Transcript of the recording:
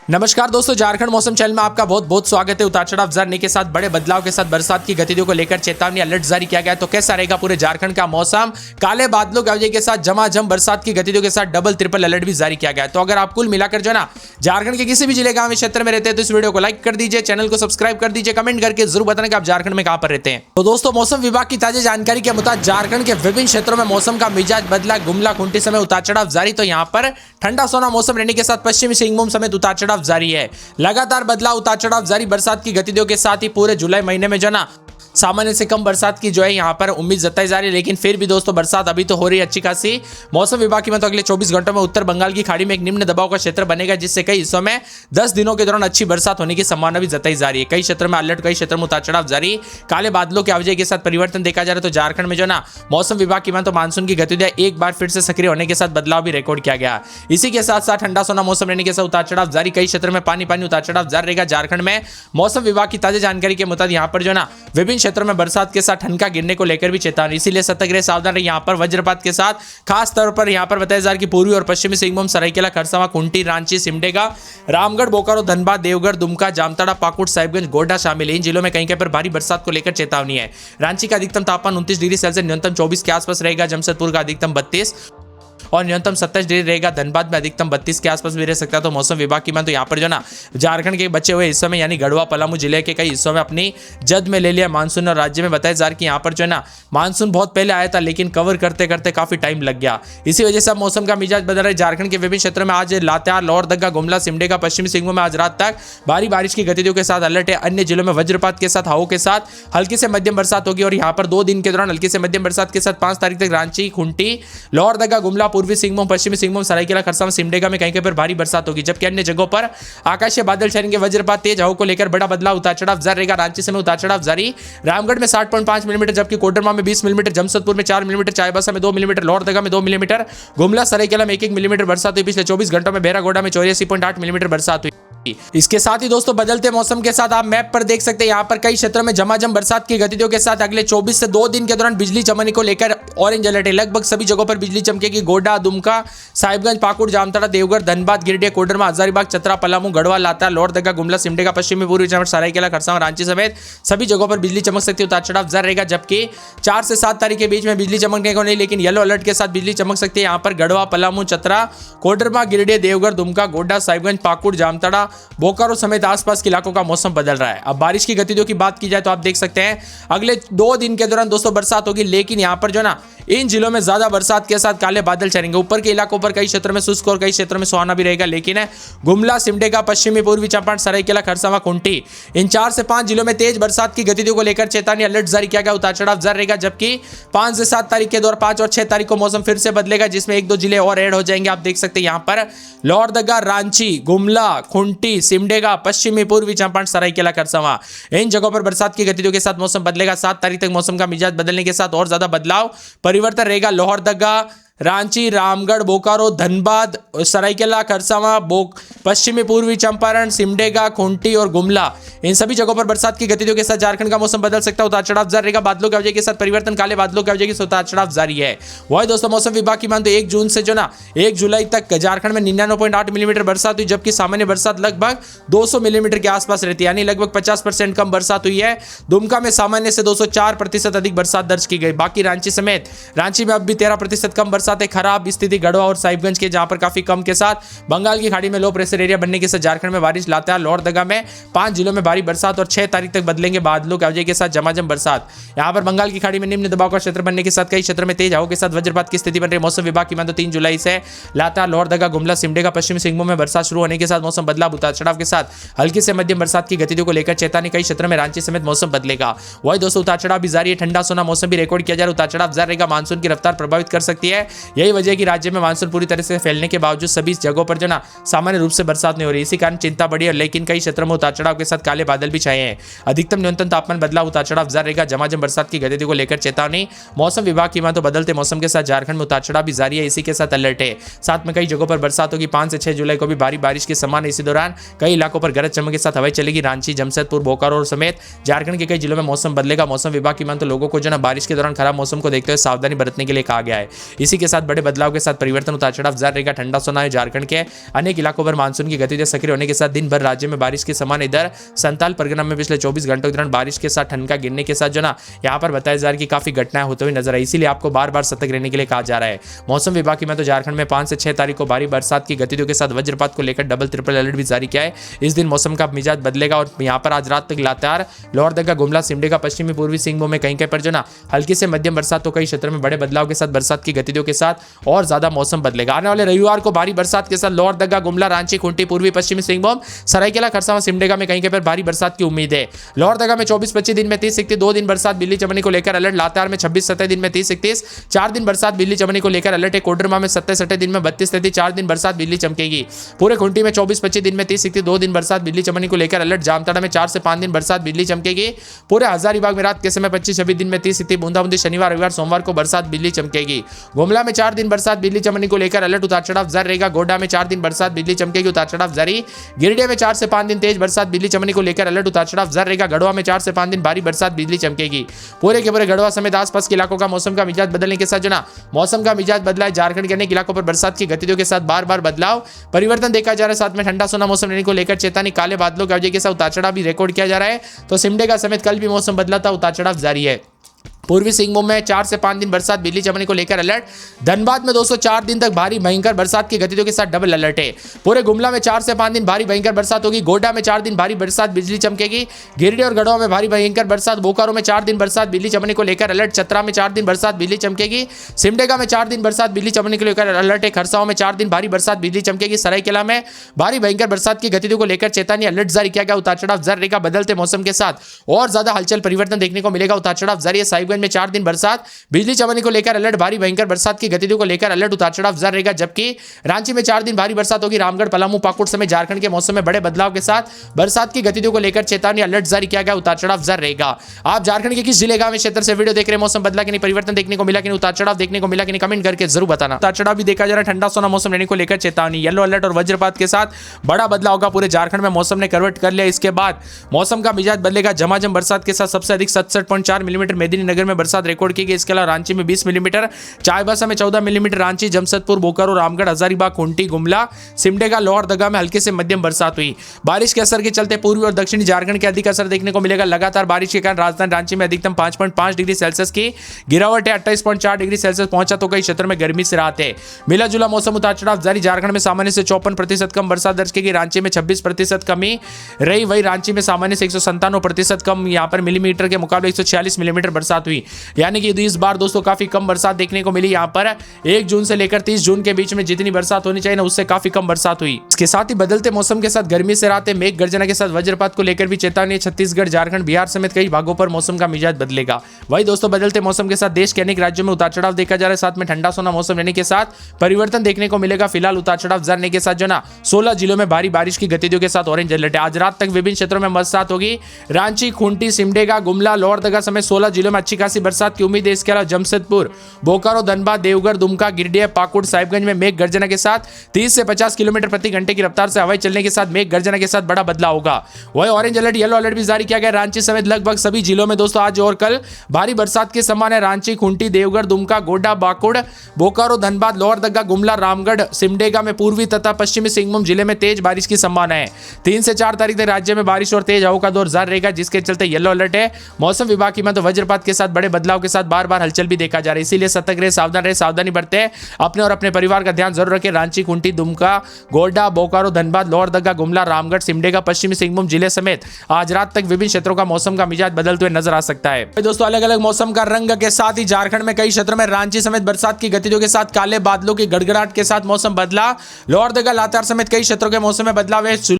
नमस्कार दोस्तों, झारखंड मौसम चैनल में आपका बहुत बहुत स्वागत है। उतार चढ़ाव जारी के साथ बड़े बदलाव के साथ बरसात की गतिविधियों को लेकर चेतावनी अलर्ट जारी किया गया है। तो कैसा रहेगा पूरे झारखंड का मौसम? काले बादलों की वजह के साथ झमाझम बरसात की गतिविधियों के साथ डबल ट्रिपल अलर्ट भी जारी किया गया है। तो अगर आप कुल मिलाकर जो ना झारखंड के किसी भी जिले गांव क्षेत्र में रहते हैं तो इस वीडियो को लाइक कर दीजिए, चैनल को सब्सक्राइब कर दीजिए, कमेंट करके जरूर बताना कि आप झारखंड में कहां पर रहते हैं। तो दोस्तों, मौसम विभाग की ताजा जानकारी के मुताबिक झारखंड के विभिन्न क्षेत्रों में मौसम का मिजाज बदला, गुमला खुंटी समेत उतार चढ़ाव जारी। तो यहाँ पर ठंडा सोना मौसम रहने के साथ पश्चिमी सिंहभूम समेत उतार चढ़ाव जारी है। लगातार बदलाव उतार चढ़ाव जारी बरसात की गतिविधियों के साथ ही पूरे जुलाई महीने में जो ना सामान्य से कम बरसात की जो है यहाँ पर उम्मीद जताई जा रही है। लेकिन फिर भी दोस्तों बरसात अभी तो हो रही है अच्छी खासी। मौसम विभाग की तो अगले 24 घंटों में उत्तर बंगाल की खाड़ी में एक निम्न दबाव का क्षेत्र बनेगा, जिससे कई हिस्सों में 10 दिनों के दौरान अच्छी बरसात होने की संभावना भी जताई जा रही है। कई क्षेत्रों में अलर्ट, कई क्षेत्रों में उतार चढ़ाव जारी। काले बादलों के आवाजाही के साथ परिवर्तन देखा जा रहा है। तो झारखंड में जो ना मौसम विभाग की तो मानसून की गतिविधियां एक बार फिर से सक्रिय होने के साथ बदलाव भी रिकॉर्ड किया गया। इसी के साथ साथ ठंडा सोना मौसम रहने के साथ उतार चढ़ाव जारी। कई क्षेत्रों में पानी उतार चढ़ाव जारी रहेगा। झारखंड में मौसम विभाग की ताजा जानकारी के मुताबिक यहाँ पर जो ना विभिन्न क्षेत्रों में बरसात के साथ ठनका गिरने को लेकर भी चेतावनी, इसीलिए सतर्क रहे, सावधान रहे। यहाँ पर वज्रपात के साथ खास तौर पर यहाँ पर बताया जा रहा है कि पूर्वी और पश्चिमी सिंहभूम, सरायकेला, खरसावां, कुंटी, रांची, सिमडेगा, रामगढ़, बोकारो, धनबाद, देवघर, दुमका, जामताड़ा, पाकुड़, साहिबगंज, गोड्डा शामिल है। इन जिलों में कहीं कहीं पर भारी बरसात को लेकर चेतावनी है। रांची का अधिकतम तापमान 29 डिग्री सेल्सियस, न्यूनतम 24 के आसपास रहेगा। जमशेदपुर का अधिकतम 32 और न्यूनतम 27 डिग्री रहेगा। धनबाद में अधिकतम 32 के आसपास भी रह सकता है। तो मौसम विभाग की तो यहाँ पर जो ना झारखंड के बचे हुए हिस्सों में यानी गढ़वा, पलामू जिले के कई हिस्सों में अपनी जद में ले लिया मानसून। और राज्य में बताया जा रहा है कि यहाँ पर जो है ना मानसून बहुत पहले आया था, लेकिन कवर करते करते काफी टाइम लग गया। इसी वजह से अब मौसम का मिजाज बदल रहा है। झारखंड के विभिन्न क्षेत्रों में आज लातेहार, लोहरदगा, गुमला, सिमडेगा, पश्चिमी सिंहभूम में आज रात तक भारी बारिश की गतिविधियों के साथ अलर्ट है। अन्य जिलों में वज्रपात के साथ हवाओं के साथ हल्की से मध्यम बरसात होगी। और यहाँ पर 2 दिन के दौरान हल्की से मध्यम बरसात के साथ 5 तारीख तक रांची, खुंटी, लोहरदगा, गुमला, पूर्वी सिंहभूम, पश्चिमी सिंहभूम, सरायकेला, खरसावां, सिमडेगा में कहीं पर भारी बरसात होगी। जबकि अन्य जगहों पर आकाशीय बादल छाएंगे, वज्रपात, तेज हवाओं को लेकर बड़ा बदलाव, उतार चढ़ाव जारी रहेगा। रांची से उतार चढ़ाव जारी। रामगढ़ में 60.5 मिलीमीटर, जबकि कोडरमा में 20 मिलीमीटर, जमशेदपुर में 4 मिलीमीटर, चाईबासा में 2 मिलीमीटर, लोहरदगा में 2 मिलीमीटर, गुमला, सरायकेला में 1 मिलीमीटर बरसात हुई। पिछले 24 घंटों में बेरागोड़ा में 84.8 मिलीमीटर बरसात हुई। इसके साथ ही दोस्तों बदलते मौसम के साथ आप मैप पर देख सकते हैं, यहाँ पर कई क्षेत्रों में झमाझम बरसात की गतिविधियों के साथ अगले 24 से 2 दिन के दौरान बिजली चमकने को लेकर ऑरेंज अलर्ट है। लगभग सभी जगहों पर बिजली चमकेगी। गोड्डा, दुमका, साहिबगंज, पाकुड़, जामताड़ा, देवघर, धनबाद, गिरिडीह, कोडरमा, हजारीबाग, चतरा, पलामू, गढ़वा, लातेहार, लोहरदगा, गुमला, सिमडेगा, पश्चिमी पूर्वी चंपारण, सरायकेला, खरसावां, रांची समेत सभी जगहों पर बिजली चमक सकती है। उतार चढ़ाव जारी रहेगा। जबकि 4 से 7 तारीख के बीच में बिजली चमकने को नहीं, लेकिन येलो अलर्ट के साथ बिजली चमक सकती है। यहाँ पर गढ़वा, पलामू, चतरा, कोडरमा, गिरिडीह, देवघर, दुमका, गोड्डा, साहिबगंज, पाकुड़, जामताड़ा, बोकारो समेत आसपास के इलाकों का मौसम बदल रहा है। अब बारिश की गतिविधियों की बात की जाए तो आप देख सकते हैं अगले 2 दिन के दौरान दोस्तों बरसात होगी। लेकिन यहां पर जो ना इन जिलों में ज्यादा बरसात के साथ काले बादल छाएंगे। ऊपर के इलाकों पर कई क्षेत्रों में शुष्क और कई क्षेत्रों में सुहाना भी रहेगा। लेकिन गुमला, सिमडेगा, पश्चिमी पूर्वी चंपारण, सरायकेला, खरसावां, कुंटी, इन 4 से 5 जिलों में तेज बरसात की गतिविधियों को लेकर चेतावनी अलर्ट जारी किया गया। उतार चढ़ाव जारी रहेगा। जबकि 5 से 7 तारीख के दौरान 5 और 6 तारीख को मौसम फिर से बदलेगा, जिसमें 1-2 जिले और ऐड हो जाएंगे। आप देख सकते हैं यहाँ पर लोहरदगा, रांची, गुमला, खुंटी, सिमडेगा, पश्चिमी पूर्वी चंपारण, सरायकेला, खरसावां, इन जगहों पर बरसात की गतिविधियों के साथ मौसम बदलेगा। 7 तारीख तक मौसम का मिजाज बदलने के साथ और ज्यादा बदलाव परिवर्तन रहेगा। लोहरदगा, रांची, रामगढ़, बोकारो, धनबाद, सरायकेला, खरसावां, पश्चिमी पूर्वी चंपारण, सिमडेगा, खुंटी और गुमला, इन सभी जगहों पर बरसात की गतिविधियों के साथ झारखंड का मौसम बदल सकता है। उतार चढ़ाव जारी रहेगा। बादलों की वजह के साथ परिवर्तन, काले बादलों की वजह के साथ उतार चढ़ाव जारी है। वही दोस्तों मौसम विभाग की तो 1 जून से जो ना 1 जुलाई तक झारखंड में 99.8 मिलीमीटर बरसात हुई। जबकि सामान्य बरसात लगभग 200 मिलीमीटर के आसपास रहती है, यानी लगभग 50% कम बरसात हुई है। दुमका में सामान्य से 204% अधिक बरसात दर्ज की गई। बाकी रांची समेत रांची में अब भी 13% कम बरसात है। खराब स्थिति गढ़वा और साहिबगंज के, जहां पर काफी कम के साथ बंगाल की खाड़ी में लो प्रेशर एरिया बनने के साथ झारखंड में बारिश। लातेहार, लोहरदगा में 5 जिलों में भारी बरसात और 6 तारीख तक बदलेंगे बादलों की वजह के साथ झमाझम बरसात। यहां पर बंगाल की खाड़ी में निम्न दबाव का क्षेत्र बनने के साथ कई क्षेत्रों में तेज हवाओं के साथ वज्रपात की स्थिति बन रही। मौसम विभाग की 3 जुलाई से लातेहार, लोहरदगा, गुमला, सिमडेगा, पश्चिमी सिंहभूम में बरसात शुरू होने के साथ मौसम बदलाव, उतार चढ़ाव के साथ हल्की से मध्यम बरसात की गतिविधियों को लेकर चेतावनी। कई क्षेत्रों में रांची समेत मौसम बदलेगा। वही दोस्तों उतार चढ़ाव भी जारी है। ठंडा सोना मौसम भी रिकॉर्ड किया जा रहा है। उतार चढ़ाव जारी रहेगा। मानसून की रफ्तार प्रभावित कर सकती है। यही वजह है कि राज्य में मानसून पूरी तरह से फैलने के बावजूद सभी जगहों पर जो ना सामान्य रूप से बरसात नहीं हो रही। इसी कारण चिंता बढ़ी है। लेकिन कई क्षेत्रों में उतार चढ़ाव के साथ काले बादल भी छाए हैं। अधिकतम न्यूनतम तापमान बदलाव, उतार चढ़ाव जारी रहेगा। झमाझम बरसात की गतिविधियों को लेकर चेतावनी। मौसम विभाग की तो बदलते मौसम के साथ झारखंड में उतार चढ़ाव भी जारी है। इसी के साथ अलर्ट है। साथ में कई जगहों पर बरसात होगी। 5 से 6 जुलाई को भी भारी बारिश के समान। इसी दौरान कई इलाकों पर गरज चमक के साथ हवाएं चलेगी। रांची, जमशेदपुर, बोकारो समेत झारखंड के कई जिलों में मौसम बदलेगा। मौसम विभाग की तो लोगों को जो ना बारिश के दौरान खराब मौसम को देखते हुए सावधानी बरतने के लिए कहा गया है। इसी के के साथ बड़े बदलाव के साथ परिवर्तन, उतार चढ़ाव जारी रहेगा। ठंडा सोना है झारखंड के अनेक इलाकों पर मानसून की गतिविधियां सक्रिय होने के साथ दिन भर राज्य में बारिश की समान दर। संताल परगना में पिछले 24 घंटों के दौरान बारिश के साथ ठंड का गिरने के साथ जो ना यहाँ पर बताया जा रहा है कि काफी घटनाएं होते हुए नजर आई, इसीलिए आपको बार बार सतर्क रहने के लिए कहा जा रहा है। मौसम विभाग की मैं तो झारखंड में 5 से 6 तारीख को भारी बरसात की गतिविधियों के साथ वज्रपात को लेकर डबल ट्रिपल अलर्ट भी जारी किया है। इस दिन मौसम का मिजाज बदलेगा और यहाँ पर आज रात तक लातेहार, लोहरदगा, गुमला, सिमडेगा, पश्चिमी पूर्वी सिंहभूम में कहीं पर जो ना हल्की से मध्यम बरसात, तो कई क्षेत्रों में बड़े बदलाव के साथ बरसात की गतिविधियों के साथ और ज्यादा मौसम बदलेगा। आने वाले रविवार को भारी बरसात के साथ लोहरदगा, गुमला, रांची, खूंटी, पूर्वी पश्चिमी सिंहभूम, सरायकेला, खरसावां, सिमडेगा में कहीं पर भारी बरसात की उम्मीद है। लोहरदगा में 24-25 दिन में 30-31, 2 दिन बरसात, बिजली चमनी को लेकर अलर्ट। लातेहार में 26-27 दिन में 30-31, 4 दिन बरसात, बिजली चमनी को लेकर अलर्ट है। कोडरमा में 27-28 दिन में 32-33, 4 दिन बरसात, बिजली चमकेगी। पूरे खूंटी में 24-25 दिन में 30-31, 2 दिन बरसात, बिजली चमनी को लेकर अलर्ट। जामताड़ा में 4 से 5 दिन बरसात, बिजली चमकेगी। पूरे हजारीबाग में रात के समय 25-26 दिन में 30-31, बूंदाबूंदी। शनिवार, रविवार, सोमवार को बरसात, बिजली चमकेगी। गुमला में 4 दिन बरसात, बिजली चमनी को लेकर अलर्ट, उतार चढ़ाव जारी रहेगा। गोड्डा में 4 दिन बरसात, बिजली चमकेगी, उतार चढ़ाव जारी। गिरिडीह में 4 से 5 दिन तेज बरसात, बिजली चमनी को लेकर अलर्ट, उतार चढ़ाव जारी रहेगा। गढ़वा में 4 से 5 दिन भारी बरसात, बिजली चमकेगी। पूरे के पूरे गढ़वा समेत आसपास के इलाकों का मौसम का मिजाज बदलने के साथ जो ना मौसम का मिजाज बदला है। झारखंड के अनेक इलाकों पर बरसात की गतिविधियों के साथ बार बार बदलाव, परिवर्तन देखा जा रहा है। साथ में ठंडा सोना मौसम रहने को लेकर चेतावनी, काले बादलों की वजह के साथ उतार चढ़ाव भी रिकॉर्ड किया जा रहा है। तो सिमडेगा समेत कल भी मौसम बदला था, उतार चढ़ाव जारी है। पूर्वी सिंहभूम में 4 से 5 दिन बरसात, बिजली चमनी को लेकर अलर्ट। धनबाद में 204 दिन तक भारी भयंकर बरसात की गतिविधियों के साथ डबल अलर्ट है। पूरे गुमला में 4 से 5 दिन भारी भयंकर बरसात होगी। गोड्डा में 4 दिन भारी बरसात, बिजली चमकेगी। गिरिडीह और गढ़वा में भारी भयंकर बरसात। बोकारो में 4 दिन बरसात, बिजली चमनी को लेकर अलर्ट। चतरा में 4 दिन बरसात, बिजली चमकेगी। सिमडेगा में 4 दिन बरसात, बिजली चमनी को लेकर अलर्ट है। खरसावां में 4 दिन भारी बरसात, बिजली चमकेगी। सरायकेला में भारी भयंकर बरसात की गतिविधियों को लेकर चेतावनी, अलर्ट जारी किया गया। उतार चढ़ाव जारी रहेगा। बदलते मौसम के साथ और ज्यादा हलचल परिवर्तन देखने को मिलेगा। उतार चढ़ाव जारी है। साहिबगंज में 4 दिन बरसात, बिजली चमनी को लेकर अलर्ट। भारी भयंकर बरसात की गतिविधियों को लेकर अलर्ट, उतार चढ़ाव जारी रहेगा। जबकि रांची में 4 दिन भारी बरसात होगी। रामगढ़, पलामू, पाकुड़ समेत झारखंड के मौसम में बड़े बदलाव के साथ बरसात की गतिविधियों को लेकर चेतावनी, अलर्ट जारी किया गया। उतार चढ़ाव जारी रहेगा। आप झारखंड के किस जिले, गांव, क्षेत्र से वीडियो देख रहे हैं? मौसम बदला कि नहीं, परिवर्तन देखने को मिला कि नहीं, उतार चढ़ाव देखने को मिला कि नहीं, कमेंट करके जरूर बताना। उतार चढ़ाव भी देखा जा रहा है। ठंडा सोना मौसम रहने को लेकर चेतावनी, येलो अलर्ट और वज्रपात के साथ बड़ा बदलाव होगा। पूरे झारखंड में मौसम ने करवट कर लिया। इसके बाद मौसम का मिजाज बदलेगा। झमाझम बरसात के साथ सबसे अधिक 67.4 मिलीमीटर मेदिनीनगर में बरसात रिकॉर्ड की गई। इसके अलावा रांची में 20 मिलीमीटर, चाईबासा में 14 मिलीमीटर, रांची, जमशेदपुर, बोकारो, रामगढ़, हजारीबाग, खूंटी, गुमला, सिमडेगा, लोहरदगा में हल्की से मध्यम बरसात हुई। बारिश के असर के चलते पूर्वी और दक्षिणी झारखंड के अधिक असर देखने को मिलेगा। लगातार बारिश के कारण राजधानी रांची में अधिकतम 5.5 डिग्री सेल्सियस की गिरावट है। 28.4 डिग्री सेल्सियस पहुंचा, तो कई क्षेत्रों में गर्मी से राहत है। मिला जुला मौसम, उतार चढ़ाव जारी। झारखंड में सामान्य से 54% कम बरसात दर्ज की गई। रांची में 26% कमी रही। वही रांची में सामान्य से 197% कम यहाँ पर मिलीमीटर के मुकाबले 146 मिलीमीटर बरसात हुई। यानी कि इस बार दोस्तों काफी कम बरसात देखने को मिली। यहाँ पर 1 जून से लेकर 30 जून के बीच में जितनी बरसात होनी चाहिए ना, उससे काफी कम बरसात हुई। इसके साथ ही बदलते मौसम के साथ गर्मी से राहत है। मेघ गर्जना के साथ वज्रपात को लेकर भी चेतावनी। छत्तीसगढ़, झारखंड, बिहार समेत कई भागों पर मौसम का मिजाज बदलेगा। वही दोस्तों बदलते मौसम के साथ देश के अनेक राज्यों में उतार चढ़ाव देखा जा रहा है। साथ में ठंडा सोना मौसम रहने के साथ परिवर्तन देखने को मिलेगा। फिलहाल उतार चढ़ाव जाने के साथ जो ना 16 जिलों में भारी बारिश की गतिविधियों के साथ ऑरेंज अलर्ट है। आज रात तक विभिन्न क्षेत्रों में बरसात होगी। रांची, खूंटी, सिमडेगा, गुमला, लोहरदगा समेत 16 जिलों में अच्छी खासी बरसात की उम्मीद है। इसके अलावा जमशेदपुर, बोकारो, धनबाद, देवघर, दुमका, गिरिडीह, पाकुड़, साहिबगंज में मेघ गर्जना के साथ 30 से 50 किलोमीटर प्रति घंटे की रफ्तार से हवाएं चलने के साथ मेघ गर्जना के साथ बड़ा बदलाव होगा। वही ऑरेंज अलर्ट, येलो अलर्ट भी जारी किया गया। रांची समेत लगभग सभी जिलों में दोस्तों आज और कल भारी बरसात के संभावना है। रांची, खूंटी, देवघर, दुमका, गोड्डा, पाकुड़, बोकारो, धनबाद, लोहरदगा, गुमला, रामगढ़, सिमडेगा में पूर्वी तथा पश्चिमी सिंहभूम जिले में तेज बारिश की संभावना है। 3 से 4 तारीख तक राज्य में बारिश और तेज हवाओं का दौर जारी रहेगा, जिसके चलते येलो अलर्ट है। मौसम विभाग की तो वज्रपात के साथ बड़े बदलाव के साथ बार बार हलचल भी देखा जा रहा है। इसीलिए सतर्क रहे, सावधान रहे, सावधानी बरते, अपने और अपने परिवार का ध्यान जरूर रखें। रांची, खूंटी, दुमका, गोड्डा, बोकारो, धनबाद, लोहरदगा, गुमला, रामगढ़, सिमडेगा, पश्चिमी सिंहभूम जिले समेत आज रात तक विभिन्न क्षेत्रों का मौसम का मिजाज बदलते हुए नजर आ सकता है। दोस्तों अलग अलग मौसम का रंग के साथ ही झारखंड में कई क्षेत्रों में रांची समेत बरसात की गतिविधियों के साथ काले बादलों की गड़गड़ाहट के साथ मौसम बदला। लोहरदगा, लातेहार समेत कई क्षेत्रों के मौसम में बदलाव है।